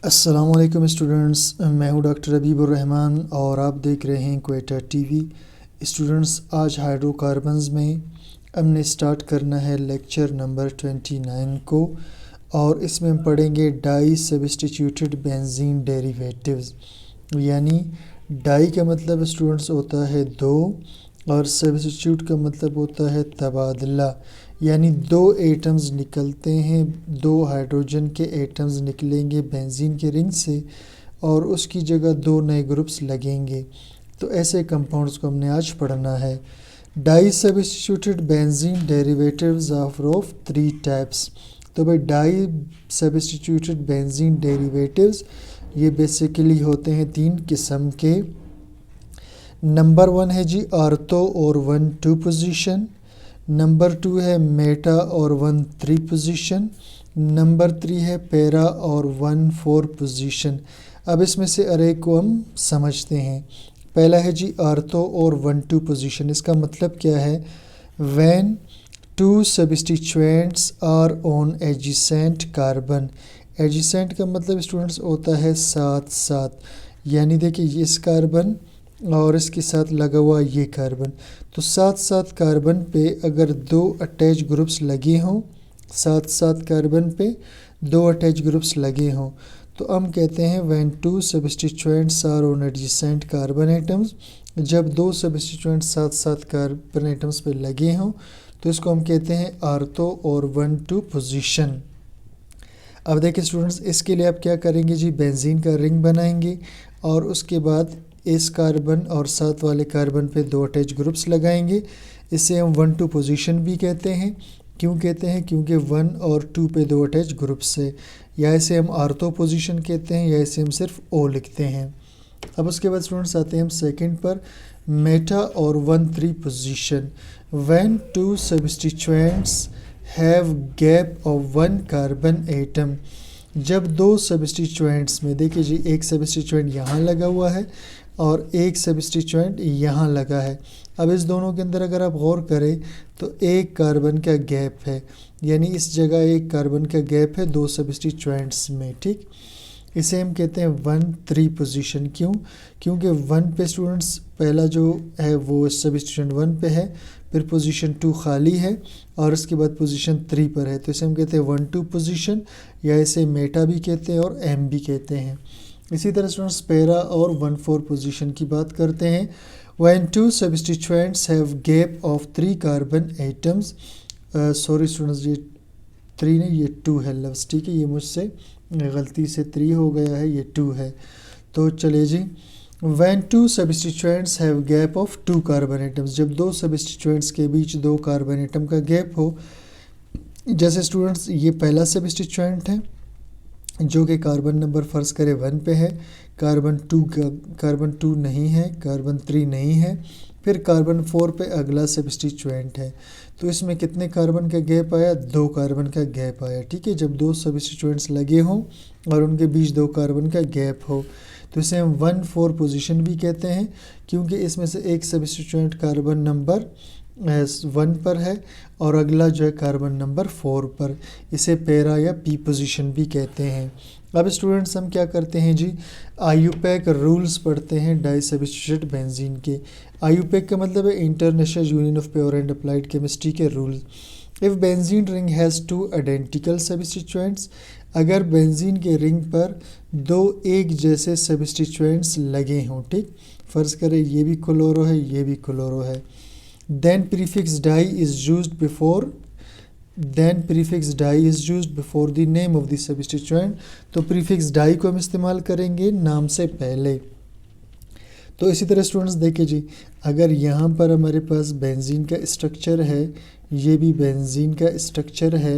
अस्सलाम वालेकुम स्टूडेंट्स, मैं हूं डॉक्टर हबीबुर रहमान और आप देख रहे हैं क्वेटा टीवी। स्टूडेंट्स, आज हाइड्रोकार्बन्स में हमने स्टार्ट करना है लेक्चर नंबर 29 को और इसमें हम पढ़ेंगे डाई सब्स्टिट्यूटेड बेंजीन डेरिवेटिव्स। यानी डाई का मतलब स्टूडेंट्स होता है दो और सब्स्टिट्यूट का मतलब होता है तबादला। यानी दो एटम्स निकलते हैं, दो हाइड्रोजन के एटम्स निकलेंगे बेंजीन के रिंग से और उसकी जगह दो नए ग्रुप्स लगेंगे। तो ऐसे कंपाउंड्स को हमने आज पढ़ना है। Di substituted benzene derivatives are of 3 types. तो भाई डाई सब्स्टिट्यूटेड बेंजीन डेरिवेटिव्स ये बेसिकली होते हैं 3 किस्म के। नंबर 1 है जी ऑर्थो और 1-2 पोजीशन। नंबर 2 है मेटा और 1-3 पोजीशन। नंबर 3 है पैरा और 1-4 पोजीशन। अब इसमें से अरे को हम समझते हैं। पहला है जी ऑर्थो और 1-2 पोजीशन। इसका मतलब क्या है? When two substituents are on adjacent carbon. Adjacent का मतलब स्टूडेंट्स होता है साथ साथ। यानी देखिए इस कार्बन और इसके साथ लगा हुआ ये कार्बन, तो साथ साथ कार्बन पे अगर दो अटैच ग्रुप्स लगे हों, साथ साथ कार्बन पे दो अटैच ग्रुप्स लगे हों, तो हम कहते हैं when two substituents are on adjacent carbon atoms. जब दो सब्स्टिट्यूएंट्स साथ साथ कार्बन एटम्स पे लगे हों तो इसको हम कहते हैं ऑर्थो और 1-2 पोजीशन। अब देखिए स्टूडेंट्स, इसके लिए आप क्या करेंगे जी, बेंजीन का रिंग बनाएंगे और उसके बाद इस कार्बन और साथ वाले कार्बन पे दो अटैच ग्रुप्स लगाएंगे। इसे हम 1-2 पोजीशन भी कहते हैं। क्यों कहते हैं? क्योंकि 1 और 2 पे दो अटैच ग्रुप्स है। या इसे हम ऑर्थो पोजीशन कहते हैं या इसे हम सिर्फ ओ लिखते हैं। अब उसके बाद स्टूडेंट्स आते हैं हम सेकंड पर, मेटा और 1-3 position. When two substituents have gap of 1 carbon atom. जब दो सब्स्टिट्यूएंट्स में देखिए जी, एक सब्स्टिट्यूएंट यहाँ लगा हुआ है और एक सब्स्टिट्यूएंट यहाँ लगा है। अब इस दोनों के अंदर अगर आप गौर करें तो एक कार्बन का गैप है, यानी इस जगह एक कार्बन का गैप है दो सब्स्टिट्यूएंट्स में। ठीक, इसे हम कहते हैं 1-3 पोजीशन। क्यों? क्योंकि 1 पे स्टूडेंट्स पहला जो है वो सब्स्टिट्यूएंट 1 पे है, फिर पोजीशन 2 खाली है और उसके बाद पोजीशन 3 पर है, तो इसे हम कहते हैं 1-2 पोजीशन या इसे मेटा भी कहते हैं और एम भी कहते हैं। इसी तरह स्टूडेंट्स पैरा और 1-4 पोजीशन की बात करते हैं। When two substituents have gap of 3 carbon atoms. Sorry students, ये 3 नहीं, ये 2 है लफ्ज़। ठीक है, ये मुझसे गलती से 3 हो गया है, ये 2 है। तो चलिए जी, when two substituents have gap of 2 carbon atoms. जब दो सब्स्टिट्यूएंट्स के बीच दो कार्बन एटम का गैप हो, जैसे स्टूडेंट्स ये पहला सब्स्टिट्यूएंट है जो कि कार्बन नंबर फ़र्ज़ करें 1 पे है, कार्बन 2 नहीं है, कार्बन 3 नहीं है, फिर कार्बन 4 पे अगला सब्स्टिट्यूएंट है। तो इसमें कितने कार्बन का गैप आया? 2 कार्बन का गैप आया। ठीक है, जब दो सब्स्टिट्यूएंट्स लगे हों और उनके बीच 2 कार्बन का गैप हो तो इसे हम 1-4 पोजीशन भी कहते हैं, क्योंकि इसमें से एक सब्स्टिट्यूएंट कार्बन नंबर 1 पर है और अगला जो है कार्बन नंबर 4 पर। इसे पैरा या पी पोजीशन भी कहते हैं। अब स्टूडेंट्स हम क्या करते हैं जी, IUPAC रूल्स पढ़ते हैं डाई सब्स्टिट्यूटेड बेंजीन के। IUPAC का मतलब है international union of pure and applied chemistry के rule. If benzene ring has 2 identical substituents. अगर बेंजीन के रिंग पर दो एक जैसे सब्स्टिट्यूएंट्स लगे हों, ठीक, फ़र्ज़ करें ये भी क्लोरो है, ये भी क्लोरो है, then prefix die is used before the name of the substituent। तो prefix die को हम इस्तेमाल करेंगे नाम से पहले। तो इसी तरह स्टूडेंट्स देखिए जी, अगर यहाँ पर हमारे पास बेंजीन का स्ट्रक्चर है, ये भी बेंजीन का स्ट्रक्चर है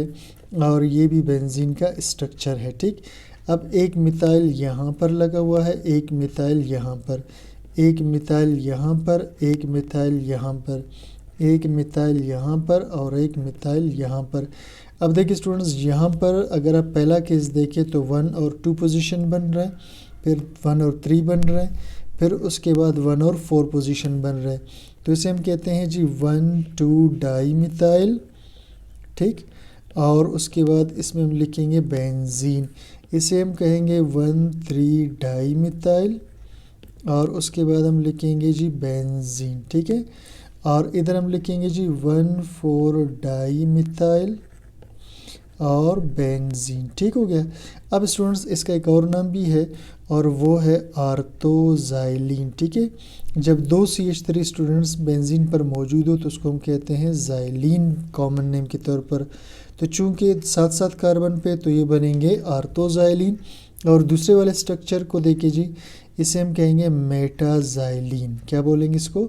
और ये भी बेंजीन का स्ट्रक्चर है। ठीक, अब एक मिथाइल यहाँ पर लगा हुआ है, एक मिथाइल यहाँ पर, एक मिथाइल यहाँ पर, एक मिथाइल यहाँ पर, एक मिथाइल यहाँ पर और एक मिथाइल यहाँ पर। अब देखिए स्टूडेंट्स, यहाँ पर अगर आप पहला केस देखें तो 1 और 2 पोजीशन बन रहा है, फिर 1 और 3 बन रहा है, फिर उसके बाद 1 और 4 पोजीशन बन रहा है। तो इसे हम कहते हैं जी 1-2 डाई मिथाइल। ठीक, और उसके बाद इसमें हम लिखेंगे बेंजीन। इसे हम कहेंगे 1,3 डाई मिथाइल और उसके बाद हम लिखेंगे जी बेंजीन, ठीक है। और इधर हम लिखेंगे जी 1,4 डाई मिथाइल और बेंजीन, ठीक हो गया। अब स्टूडेंट्स इसका एक और नाम भी है और वो है आर्थोजाइलिन, ठीक है। जब दो CH3 स्टूडेंट्स बेंजीन पर मौजूद हो तो उसको हम कहते हैं जाइलिन कॉमन नेम के तौर पर। तो चूंकि साथ साथ कार्बन पे तो ये बनेंगे आर्थोजाइलिन। और दूसरे वाले स्ट्रक्चर को देखिए जी, इसे हम कहेंगे मेटाजाइलिन। क्या बोलेंगे इसको?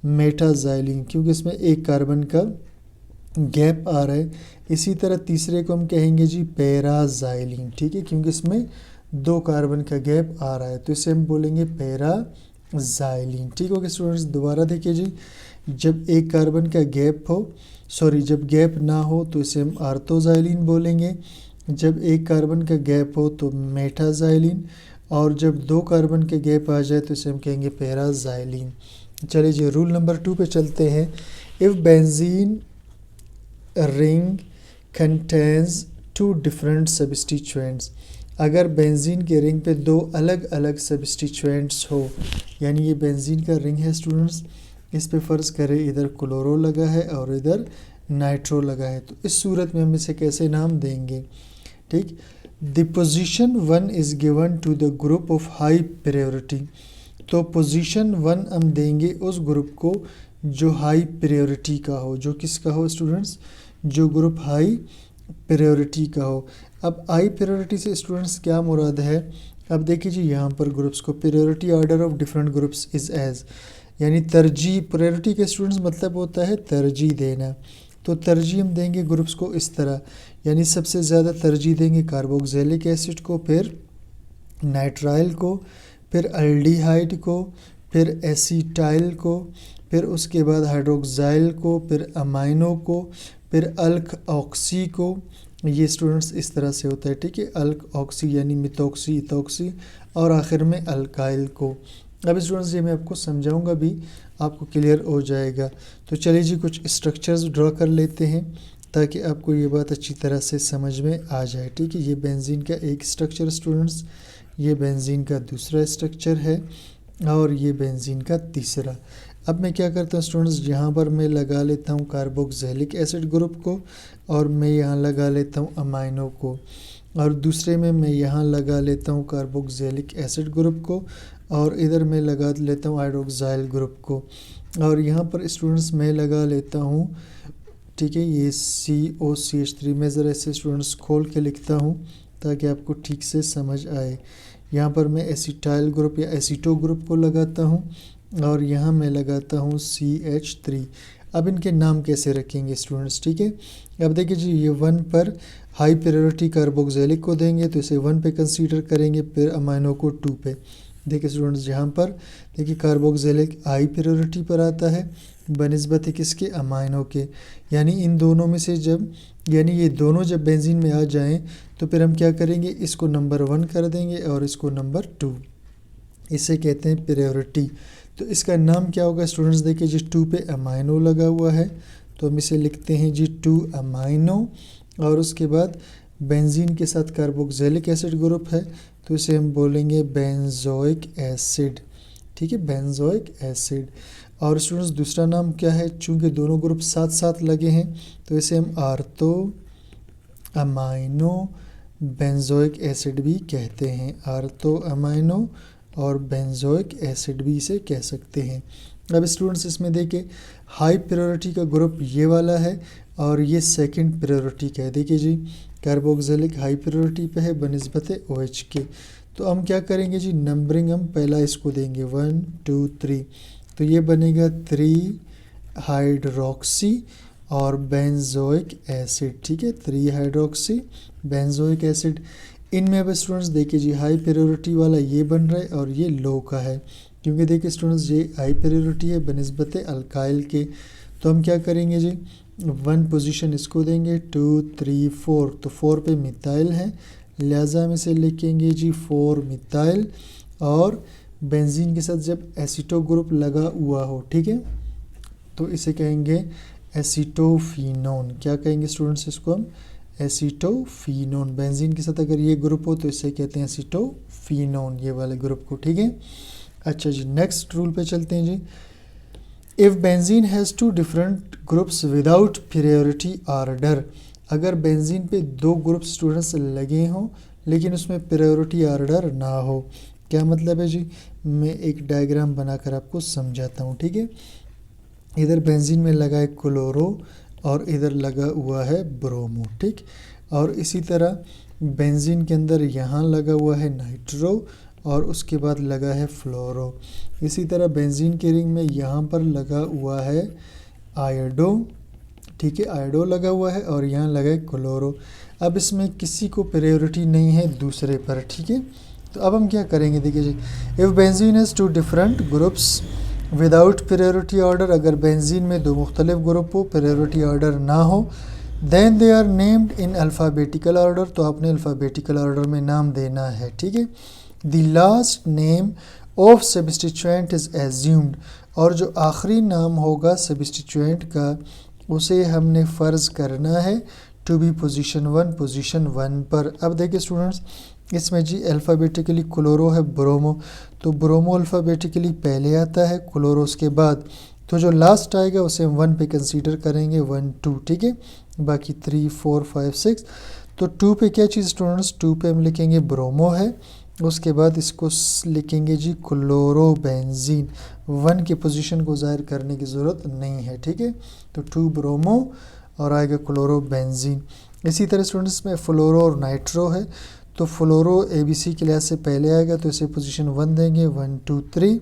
मेटाजाइलिन, क्योंकि इसमें एक कार्बन का गैप आ रहा है। इसी तरह तीसरे को हम कहेंगे जी पैराजाइलिन, ठीक है, क्योंकि इसमें 2 कार्बन का गैप आ रहा है, तो इसे हम बोलेंगे पैराजाइलिन, ठीक हो गया स्टूडेंट्स। दोबारा देखिए जी, जब एक कार्बन का गैप हो, जब गैप ना हो तो इसे हम आर्थोजाइलिन बोलेंगे। जब एक कार्बन का गैप हो तो मेटाजाइलिन, और जब 2 कार्बन के गैप आ जाए तो इसे हम कहेंगे पैराजाइलिन। चलिए जी, रूल नंबर 2 पे चलते हैं। If benzene ring contains 2 different substituents, अगर बेंजीन के रिंग पे 2 अलग अलग सब्स्टिट्यूएंट्स हो, यानी ये बेंजीन का रिंग है स्टूडेंट्स, इस पे फ़र्ज़ करें इधर क्लोरो लगा है और इधर नाइट्रो लगा है, तो इस सूरत में हम इसे कैसे नाम देंगे? ठीक, the position 1 is given to the group of high priority. तो पोजीशन 1 हम देंगे उस ग्रुप को जो हाई प्रायोरिटी का हो। जो किसका हो स्टूडेंट्स? जो ग्रुप हाई प्रायोरिटी का हो। अब हाई प्रायोरिटी से स्टूडेंट्स क्या मुराद है? अब देखिए जी, यहाँ पर ग्रुप्स को priority order of different groups is as, यानी तरजीह। प्रायोरिटी के स्टूडेंट्स मतलब होता है तरजीह देना। तो तरजीह हम देंगे ग्रुप्स को इस तरह, यानी सबसे ज़्यादा तरजीह देंगे कार्बोक्सिलिक एसिड को, फिर नाइट्राइल को, फिर अल्डिहाइड को, फिर एसीटाइल को, फिर उसके बाद हाइड्रोक्साइल को, फिर अमाइनो को, फिर अल्क ऑक्सी को। ये स्टूडेंट्स इस तरह से होता है, ठीक है। अल्क ऑक्सी यानी मिथॉक्सी, इथॉक्सी, और आखिर में अल्काइल को। अब स्टूडेंट्स ये मैं आपको समझाऊंगा भी, आपको क्लियर हो जाएगा। तो चलिए जी, कुछ स्ट्रक्चर्स ड्रॉ कर लेते हैं ताकि आपको ये बात अच्छी तरह से समझ में आ जाए, ठीक है। ये बेंजीन का एक स्ट्रक्चर स्टूडेंट्स, ये बेंजीन का दूसरा स्ट्रक्चर है, और ये बेंजीन का तीसरा। अब मैं क्या करता हूँ स्टूडेंट्स, यहाँ पर मैं लगा लेता हूँ कार्बोक्सिलिक एसिड ग्रुप को, और मैं यहाँ लगा लेता हूँ अमाइनो को, और दूसरे में मैं यहाँ लगा लेता हूँ कार्बोक्सिलिक एसिड ग्रुप को, और इधर मैं लगा लेता हूँ हाइड्रोक्साइल ग्रुप को, और यहाँ पर स्टूडेंट्स मैं लगा लेता हूँ, ठीक है, ये COCH3। मैं ज़रा ऐसे स्टूडेंट्स खोल के लिखता हूँ ताकि आपको ठीक से समझ आए। यहाँ पर मैं एसिटाइल ग्रुप या एसीटो ग्रुप को लगाता हूँ, और यहाँ मैं लगाता हूँ CH3। अब इनके नाम कैसे रखेंगे स्टूडेंट्स, ठीक है। अब देखिए जी, ये 1 पर हाई प्रायोरिटी कार्बोक्सिलिक को देंगे तो इसे 1 पे कंसीडर करेंगे, फिर अमाइनो को 2 पे। देखिए स्टूडेंट्स, यहाँ पर देखिए कार्बोक्सिलिक हाई प्रायोरिटी पर आता है बनिस्बत किसके? अमाइनो के। यानी इन दोनों में से ये दोनों जब बेंजीन में आ जाएं तो फिर हम क्या करेंगे, इसको नंबर 1 कर देंगे और इसको नंबर 2। इसे कहते हैं प्रायोरिटी। तो इसका नाम क्या होगा स्टूडेंट्स? देखिए जी, 2 पे अमाइनो लगा हुआ है तो हम इसे लिखते हैं जी 2 अमाइनो, और उसके बाद बेंजीन के साथ कार्बोक्सिलिक एसिड ग्रुप है तो इसे हम बोलेंगे बेंजोइक एसिड, ठीक है, बेंजोइक एसिड। और स्टूडेंट्स दूसरा नाम क्या है? चूँकि दोनों ग्रुप साथ साथ लगे हैं तो इसे हम आर्थो अमाइनो बेंजोइक एसिड भी कहते हैं। आर्थो अमाइनो और बेंजोइक एसिड भी इसे कह सकते हैं। अब स्टूडेंट्स इसमें देखिए, हाई प्रायोरिटी का ग्रुप ये वाला है और ये सेकंड प्रायोरिटी का है। देखिए जी, कार्बोक्सिलिक हाई प्रायोरिटी पे है बनिस्बत OH के। तो हम क्या करेंगे जी, नंबरिंग हम पहला इसको देंगे 1 2 3, तो ये बनेगा 3 हाइड्रोक्सी और बेंजोइक एसिड, ठीक है, 3 हाइड्रोक्सी बेंजोइक एसिड। इनमें अब स्टूडेंट्स देखिए जी, हाई प्रायोरिटी वाला ये बन रहा है और ये लो का है, क्योंकि देखिए स्टूडेंट्स ये हाई प्रायोरिटी है बनिस्बत अल्काइल के। तो हम क्या करेंगे जी, 1 पोजीशन इसको देंगे, 2 3 4, तो 4 पे मिथाइल है, लिहाजा हम इसे लिखेंगे जी 4 मिथाइल। और बेंजीन के साथ जब एसीटो ग्रुप लगा हुआ हो, ठीक है, तो इसे कहेंगे एसीटोफिनोन। क्या कहेंगे स्टूडेंट्स इसको? हम एसीटोफिनोन। बेंजीन के साथ अगर ये ग्रुप हो तो इसे कहते हैं एसीटोफिनोन, ये वाले ग्रुप को, ठीक है। अच्छा जी, नेक्स्ट रूल पे चलते हैं जी। If benzene has two different groups without priority order, अगर बेंजीन पे दो ग्रुप स्टूडेंट्स लगे हों लेकिन उसमें प्रायोरिटी ऑर्डर ना हो, क्या मतलब है जी, मैं एक डायग्राम बनाकर आपको समझाता हूँ, ठीक है। इधर बेंजीन में लगा है क्लोरो और इधर लगा हुआ है ब्रोमो, ठीक। और इसी तरह बेंजीन के अंदर यहाँ लगा हुआ है नाइट्रो और उसके बाद लगा है फ्लोरो। इसी तरह बेंजीन के रिंग में यहाँ पर लगा हुआ है आयोडो, ठीक है, आयोडो लगा हुआ है और यहाँ लगा है क्लोरो। अब इसमें किसी को प्रायोरिटी नहीं है दूसरे पर, ठीक है। तो अब हम क्या करेंगे, देखिए जी, if benzene has two different groups without priority order, अगर बेंजीन में दो मुख्तलिफ ग्रुप हो, प्रायोरिटी ऑर्डर ना हो, then they are named in alphabetical order, तो आपने अल्फ़ाबेटिकल ऑर्डर में नाम देना है, ठीक है। The last name of substituent is assumed, और जो आखिरी नाम होगा सब्स्टिट्यूएंट का उसे हमने फ़र्ज़ करना है टू बी पोजीशन वन पर। अब देखिए स्टूडेंट्स, इसमें जी अल्फ़ाबेटिकली क्लोरो है, ब्रोमो, तो ब्रोमो अल्फ़ाबेटिकली पहले आता है, क्लोरो उसके बाद, तो जो लास्ट आएगा उसे हम 1 पे कंसीडर करेंगे, 1 2, ठीक है। बाकी 3 4 5 6, तो 2 पे क्या चीज़ स्टूडेंट्स, 2 पे हम लिखेंगे ब्रोमो है, उसके बाद इसको लिखेंगे जी क्लोरोबेंजीन। 1 की पोजीशन को ज़ाहिर करने की ज़रूरत नहीं है, ठीक है। तो 2 ब्रोमो और आएगा क्लोरोबेंजीन। इसी तरह स्टूडेंट्स में फ्लोरो और नाइट्रो है, तो फ्लोरो ABC के लिहाज से पहले आएगा तो इसे पोजीशन 1 देंगे, 1 2 3,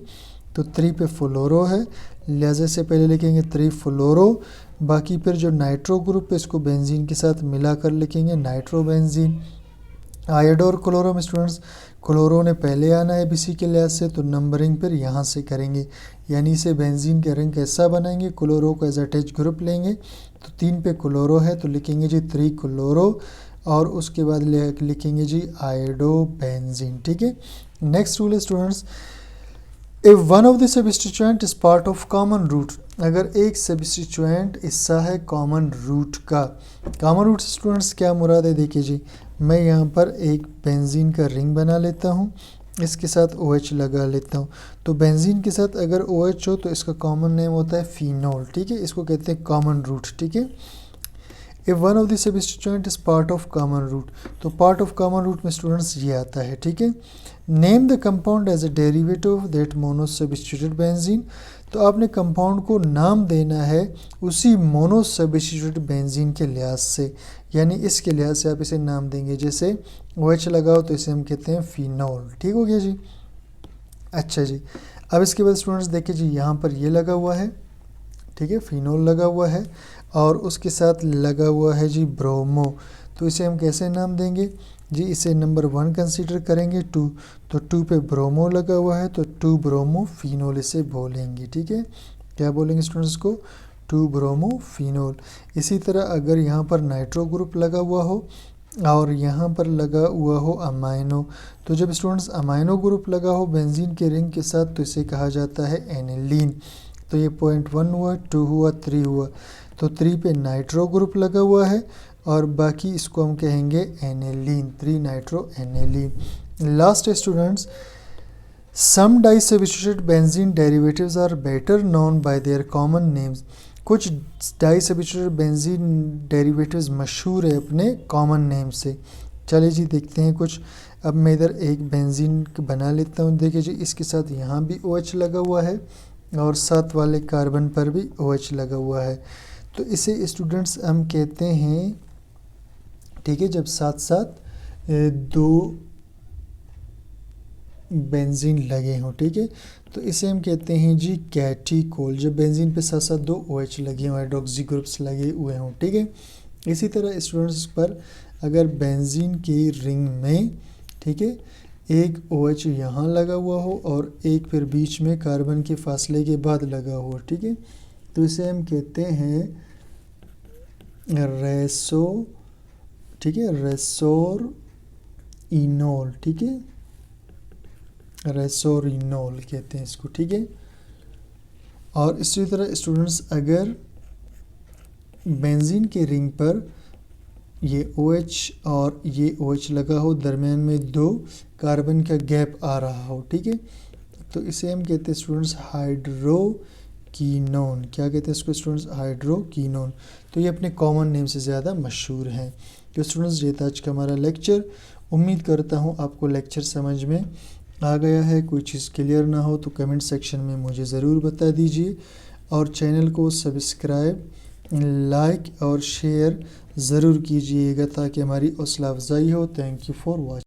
तो 3 पे फ्लोरो है, लिहाजा से पहले लिखेंगे 3 फ्लोरो। बाकी फिर जो नाइट्रो ग्रुप है इसको बेंजीन के साथ मिलाकर लिखेंगे नाइट्रोबेंजीन। आयोडो और क्लोरो में स्टूडेंट्स क्लोरो ने पहले आना है ABC के लिहाज से, तो नंबरिंग फिर यहाँ से करेंगे, यानी इसे बेंजीन के रिंग कैसा बनाएंगे, क्लोरो को एज अटैच ग्रुप लेंगे, तो 3 पे क्लोरो है तो लिखेंगे जी 3 क्लोरो और उसके बाद लिखेंगे जी आयोडो बेंजीन, ठीक है। नेक्स्ट रूल है students, if one of the substituent is part of common root, अगर एक सब्स्टिट्यूएंट हिस्सा है कॉमन रूट का। कॉमन रूट से स्टूडेंट्स क्या मुराद है, देखिए जी, मैं यहाँ पर एक बेंजीन का रिंग बना लेता हूँ, इसके साथ OH लगा लेता हूँ, तो बेंजीन के साथ अगर OH हो तो इसका कॉमन नेम होता है फिनोल, ठीक है, इसको कहते हैं कॉमन रूट, ठीक है। If one of the substituent is part of common root, तो पार्ट ऑफ कॉमन रूट में स्टूडेंट्स ये आता है, ठीक है। Name the compound as a derivative of that mono substituted benzene, तो आपने कंपाउंड को नाम देना है उसी मोनो सब्स्टिट्यूटेड बेंजीन के लिहाज से, यानी इसके लिहाज से आप इसे नाम देंगे, जैसे OH लगाओ तो इसे हम कहते हैं फिनोल, ठीक हो गया जी। अच्छा जी, अब इसके बाद स्टूडेंट्स देखिए जी, यहाँ पर ये लगा हुआ है, ठीक है, फिनोल लगा हुआ है और उसके साथ लगा हुआ है जी ब्रोमो, तो इसे हम कैसे नाम देंगे जी, इसे नंबर 1 कंसीडर करेंगे, 2, तो 2 पे ब्रोमो लगा हुआ है तो 2 ब्रोमो फिनोल इसे बोलेंगे, ठीक है। क्या बोलेंगे स्टूडेंट्स को, 2 ब्रोमो फिनोल। इसी तरह अगर यहाँ पर नाइट्रो ग्रुप लगा हुआ हो और यहाँ पर लगा हुआ हो अमाइनो, तो जब स्टूडेंट्स अमाइनो ग्रुप लगा हो बेंजीन के रिंग के साथ तो इसे कहा जाता है एनिलीन। तो ये पॉइंट 1 हुआ, 2 हुआ, 3 हुआ, तो 3 पे नाइट्रो ग्रुप लगा हुआ है और बाकी इसको हम कहेंगे aniline, 3 nitro aniline. Last students, some disubstituted benzene derivatives are better known by their common names, कुछ डाइसब्स्टिट्यूटेड बेंजीन डेरिवेटिव्स मशहूर है अपने कॉमन नेम से। चलिए जी देखते हैं कुछ। अब मैं इधर एक बेंजीन बना लेता हूँ, देखिए जी, इसके साथ यहाँ भी OH लगा हुआ है और साथ वाले कार्बन पर भी OH लगा हुआ है, तो इसे स्टूडेंट्स हम कहते हैं, ठीक है, जब साथ साथ 2 बेंजीन लगे हों, ठीक है, तो इसे हम कहते हैं जी कैटिकोल, जब बेंजीन पे साथ साथ 2 OH लगे हों, हाइड्रोक्सी ग्रुप्स लगे हुए हों, ठीक है। इसी तरह स्टूडेंट्स पर अगर बेंजीन की रिंग में, ठीक है, एक OH यहाँ लगा हुआ हो और एक फिर बीच में कार्बन के फासले के बाद लगा हो, ठीक है, तो इसे हम कहते हैं रेसो, ठीक है, रेसोर इनोल, ठीक है, रेसोरिनोल कहते हैं इसको, ठीक है। और इसी तरह स्टूडेंट्स अगर बेंजीन के रिंग पर ये OH और ये OH लगा हो, दरमियान में 2 कार्बन का गैप आ रहा हो, ठीक है। तो इसे हम कहते हैं स्टूडेंट्स हाइड्रोकीनोन। क्या कहते हैं इसको स्टूडेंट्स? हाइड्रोकीनोन। तो ये अपने कॉमन नेम से ज़्यादा मशहूर हैं। तो स्टूडेंट्स ये था आज का हमारा लेक्चर। उम्मीद करता हूँ आपको लेक्चर समझ में आ गया है। कोई चीज़ क्लियर ना हो तो कमेंट सेक्शन में मुझे ज़रूर बता दीजिए, और चैनल को सब्सक्राइब, लाइक और शेयर ज़रूर कीजिएगा ताकि हमारी हौसला अफजाई हो। Thank you for watching.